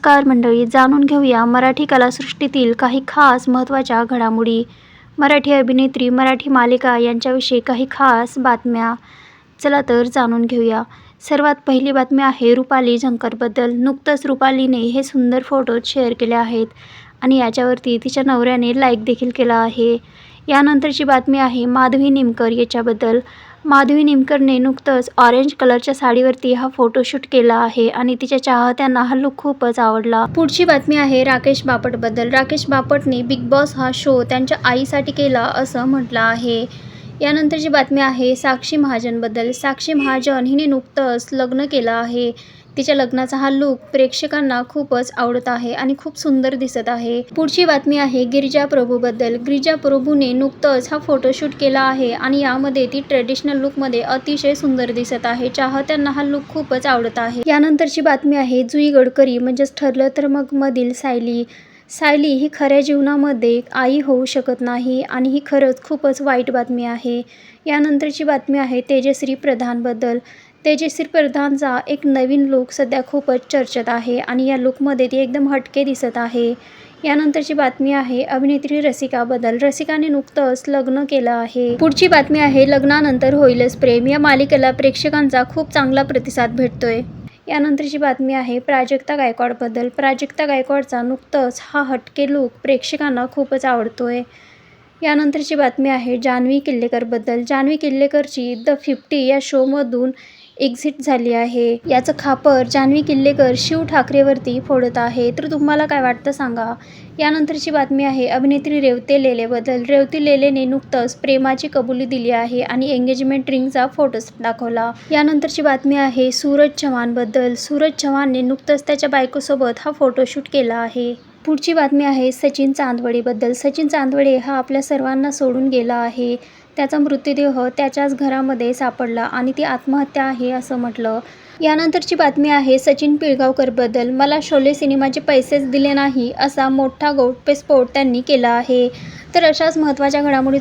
नमस्कार मंडळी, जाणून घेऊया मराठी कलासृष्टीतील काही खास महत्त्वाच्या घडामोडी. मराठी अभिनेत्री, मराठी मालिका यांच्याविषयी काही खास बातम्या. चला तर जाणून घेऊया. सर्वात पहिली बातमी आहे रुपाली झंकरबद्दल. नुकतंच रुपालीने हे सुंदर फोटो शेअर केले आहेत आणि याच्यावरती तिच्या नवऱ्याने लाईक देखील केला आहे. यानंतरची बातमी आहे माधवी निमकर याच्याबद्दल. माधवी निमकरने नुकतंच ऑरेंज कलरच्या साडीवरती हा फोटोशूट केला आहे आणि तिच्या चाहत्यांना हा लुक खूपच आवडला. पुढची बातमी आहे राकेश बापटबद्दल. राकेश बापटने बिग बॉस हा शो त्यांच्या आईसाठी केला असं म्हटलं आहे. यानंतरची बातमी आहे साक्षी महाजनबद्दल. साक्षी महाजन हिने नुकतंच लग्न केलं आहे. तिच्या लग्नाचा हा लुक प्रेक्षकांना खूपच आवडत आहे आणि खूप सुंदर दिसत आहे. पुढची बातमी आहे गिरिजा प्रभूबद्दल. गिरिजा प्रभूने नुकतंच हा फोटोशूट केला आहे आणि यामध्ये ती ट्रेडिशनल लुकमध्ये अतिशय सुंदर दिसत आहे. चाहत्यांना हा लुक खूपच आवडत आहे. यानंतरची बातमी आहे जुई गडकरी म्हणजेच ठरलं तर मग मधील सायली. सायली ही खऱ्या जीवनामध्ये आई होऊ शकत नाही आणि ही खरंच खूपच वाईट बातमी आहे. यानंतरची बातमी आहे तेजश्री प्रधानबद्दल. तेजश्री प्रधानचा एक नवीन लुक सध्या खूपच चर्चेत आहे आणि या लुकमध्ये ती एकदम हटके दिसत आहे. यानंतरची बातमी आहे अभिनेत्री रसिकाबद्दल. रसिकाने नुकतंच लग्न केलं आहे. पुढची बातमी आहे लग्नानंतर होईलच प्रेम. या मालिकेला प्रेक्षकांचा खूप चांगला प्रतिसाद भेटतोय. यानंतरची बातमी आहे प्राजक्ता गायकवाडबद्दल. प्राजक्ता गायकवाडचा नुकतंच हा हटके लुक प्रेक्षकांना खूपच आवडतोय. यानंतरची बातमी आहे जान्हवी किल्लेकरबद्दल. जान्हवी किल्लेकरची द 50 या शोमधून एक्झिट झाली आहे. याचं खापर जान्हवी किल्लेकर शिव ठाकरेवरती फोडत आहे. तर तुम्हाला काय वाटतं सांगा. यानंतरची बातमी आहे अभिनेत्री रेवती लेलेबद्दल. रेवती लेलेने नुकतंच प्रेमाची कबुली दिली आहे आणि एंगेजमेंट रिंगचा फोटोच दाखवला. यानंतरची बातमी आहे सूरज चव्हाणबद्दल. सूरज चव्हाणने नुकतंच त्याच्या बायकोसोबत हा फोटोशूट केला आहे. पुढची बातमी आहे सचिन चांदवडेबद्दल. सचिन चांदवडे हा आपल्या सर्वांना सोडून गेला आहे. त्याचा मृतदेह त्याच्याच घरामध्ये सापडला आणि ती आत्महत्या आहे असं म्हटलं. यानंतरची बातमी आहे सचिन पिळगावकरबद्दल. मला शोले सिनेमाचे पैसेच दिले नाही असा मोठा गौप्यस्फोट त्यांनी केला आहे. तर अशाच महत्त्वाच्या घडामोडी